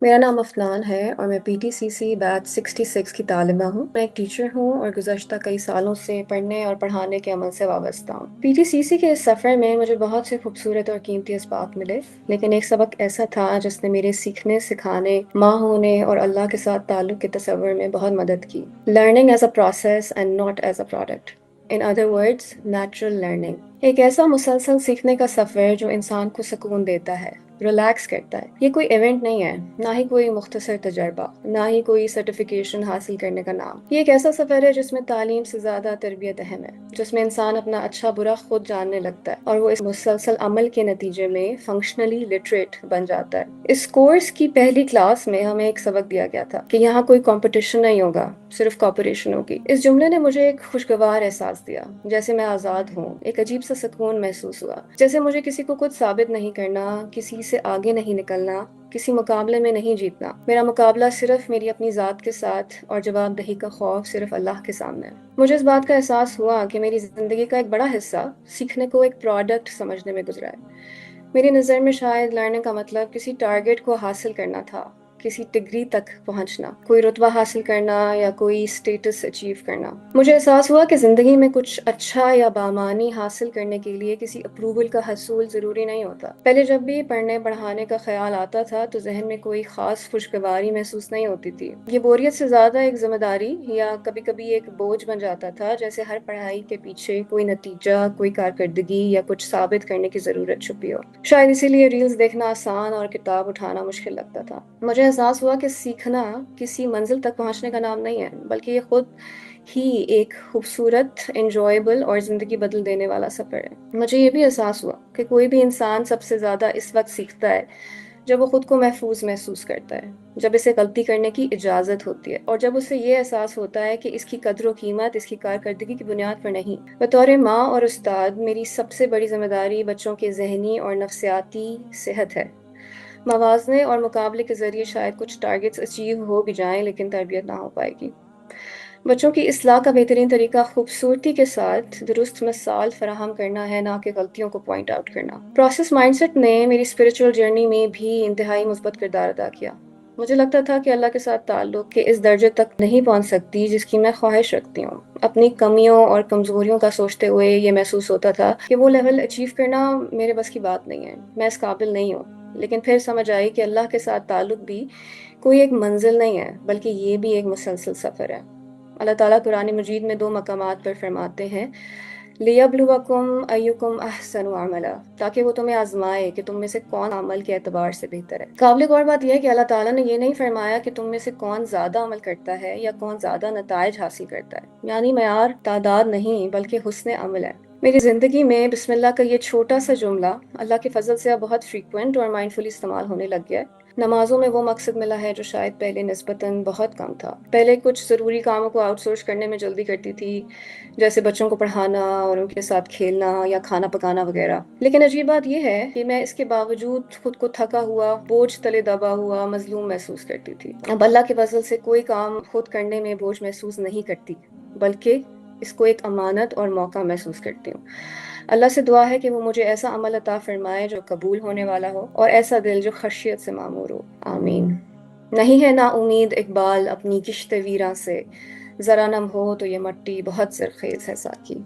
میرا نام افنان ہے اور میں پی ٹی سی سی بیچ 66 کی طالبہ ہوں۔ میں ایک ٹیچر ہوں اور گزشتہ کئی سالوں سے پڑھنے اور پڑھانے کے عمل سے وابستہ ہوں۔ پی ٹی سی سی کے اس سفر میں مجھے بہت سے خوبصورت اور قیمتی اسباق ملے، لیکن ایک سبق ایسا تھا جس نے میرے سیکھنے، سکھانے، ماں ہونے اور اللہ کے ساتھ تعلق کے تصور میں بہت مدد کی۔ Learning as a process and not as a product, in other words natural learning. ایک ایسا مسلسل سیکھنے کا سفر جو انسان کو سکون دیتا ہے، ریلیکس کرتا ہے۔ یہ کوئی ایونٹ نہیں ہے، نہ ہی کوئی مختصر تجربہ، نہ ہی کوئی سرٹیفکیشن حاصل کرنے کا نام۔ یہ ایک ایسا سفر ہے جس میں تعلیم سے زیادہ تربیت اہم ہے، جس میں انسان اپنا اچھا برا خود جاننے لگتا ہے اور وہ اس مسلسل عمل کے نتیجے میں فنکشنلی لٹریٹ بن جاتا ہے۔ اس کورس کی پہلی کلاس میں ہمیں ایک سبق دیا گیا تھا کہ یہاں کوئی کمپٹیشن نہیں ہوگا، صرف کوپریشن ہوگی۔ اس جملے نے مجھے ایک خوشگوار احساس دیا، جیسے میں آزاد ہوں۔ ایک عجیب سا سکون محسوس ہوا، جیسے مجھے کسی کو کچھ ثابت نہیں کرنا، کسی سے آگے نہیں نکلنا، کسی مقابلے میں نہیں جیتنا۔ میرا مقابلہ صرف میری اپنی ذات کے ساتھ اور جواب دہی کا خوف صرف اللہ کے سامنے ہے۔ مجھے اس بات کا احساس ہوا کہ میری زندگی کا ایک بڑا حصہ سیکھنے کو ایک پروڈکٹ سمجھنے میں گزرا ہے۔ میری نظر میں شاید لرننگ کا مطلب کسی ٹارگٹ کو حاصل کرنا تھا، کسی ڈگری تک پہنچنا، کوئی رتبہ حاصل کرنا یا کوئی سٹیٹس اچیو کرنا۔ مجھے احساس ہوا کہ زندگی میں کچھ اچھا یا بامعنی حاصل کرنے کے لیے کسی اپروول کا حصول ضروری نہیں ہوتا۔ پہلے جب بھی پڑھنے پڑھانے کا خیال آتا تھا تو ذہن میں کوئی خاص خوشگواری محسوس نہیں ہوتی تھی۔ یہ بوریت سے زیادہ ایک ذمہ داری یا کبھی کبھی ایک بوجھ بن جاتا تھا، جیسے ہر پڑھائی کے پیچھے کوئی نتیجہ، کوئی کارکردگی یا کچھ ثابت کرنے کی ضرورت چھپی ہو۔ شاید اسی لیے ریلز دیکھنا آسان اور کتاب اٹھانا مشکل لگتا تھا۔ مجھے احساس ہوا کہ سیکھنا کسی منزل تک پہنچنے کا نام نہیں ہے، بلکہ یہ خود ہی ایک خوبصورت، انجوائبل اور زندگی بدل دینے والا سفر ہے۔ مجھے یہ بھی احساس ہوا کہ کوئی بھی انسان سب سے زیادہ اس وقت سیکھتا ہے جب وہ خود کو محفوظ محسوس کرتا ہے، جب اسے غلطی کرنے کی اجازت ہوتی ہے، اور جب اسے یہ احساس ہوتا ہے کہ اس کی قدر و قیمت اس کی کارکردگی کی بنیاد پر نہیں۔ بطور ماں اور استاد، میری سب سے بڑی ذمہ داری بچوں کے ذہنی اور نفسیاتی صحت ہے۔ موازنے اور مقابلے کے ذریعے شاید کچھ ٹارگٹس اچیو ہو بھی جائیں، لیکن تربیت نہ ہو پائے گی۔ بچوں کی اصلاح کا بہترین طریقہ خوبصورتی کے ساتھ درست مثال فراہم کرنا ہے، نہ کہ غلطیوں کو پوائنٹ آؤٹ کرنا۔ پروسیس مائنڈ سیٹ نے میری اسپرچول جرنی میں بھی انتہائی مثبت کردار ادا کیا۔ مجھے لگتا تھا کہ اللہ کے ساتھ تعلق کے اس درجے تک نہیں پہنچ سکتی جس کی میں خواہش رکھتی ہوں۔ اپنی کمیوں اور کمزوریوں کا سوچتے ہوئے یہ محسوس ہوتا تھا کہ وہ لیول اچیو کرنا میرے بس کی بات نہیں ہے، میں اس قابل نہیں ہوں۔ لیکن پھر سمجھ آئی کہ اللہ کے ساتھ تعلق بھی کوئی ایک منزل نہیں ہے، بلکہ یہ بھی ایک مسلسل سفر ہے۔ اللہ تعالیٰ قرآن مجید میں 2 مقامات پر فرماتے ہیں، لِيَبْلُوَكُمْ أَيُّكُمْ أَحْسَنُ عَمَلًا، تاکہ وہ تمہیں آزمائے کہ تم میں سے کون عمل کے اعتبار سے بہتر ہے۔ قابل غور بات یہ ہے کہ اللہ تعالیٰ نے یہ نہیں فرمایا کہ تم میں سے کون زیادہ عمل کرتا ہے یا کون زیادہ نتائج حاصل کرتا ہے، یعنی معیار تعداد نہیں بلکہ حسن عمل ہے۔ میری زندگی میں بسم اللہ کا یہ چھوٹا سا جملہ اللہ کے فضل سے اب بہت فریکوینٹ اور مائنڈفلی استعمال ہونے لگ گیا ہے۔ نمازوں میں وہ مقصد ملا ہے جو شاید پہلے نسبتاً بہت کم تھا۔ پہلے کچھ ضروری کاموں کو آؤٹ سورس کرنے میں جلدی کرتی تھی، جیسے بچوں کو پڑھانا اور ان کے ساتھ کھیلنا یا کھانا پکانا وغیرہ۔ لیکن عجیب بات یہ ہے کہ میں اس کے باوجود خود کو تھکا ہوا، بوجھ تلے دبا ہوا، مظلوم محسوس کرتی تھی۔ اب اللہ کے فضل سے کوئی کام خود کرنے میں بوجھ محسوس نہیں کرتی، بلکہ اس کو ایک امانت اور موقع محسوس کرتی ہوں۔ اللہ سے دعا ہے کہ وہ مجھے ایسا عمل عطا فرمائے جو قبول ہونے والا ہو، اور ایسا دل جو خشیت سے معمور ہو۔ آمین۔ نہیں ہے نا امید اقبال اپنی کشت ویراں سے، ذرا نم ہو تو یہ مٹی بہت زرخیز ہے ساقی۔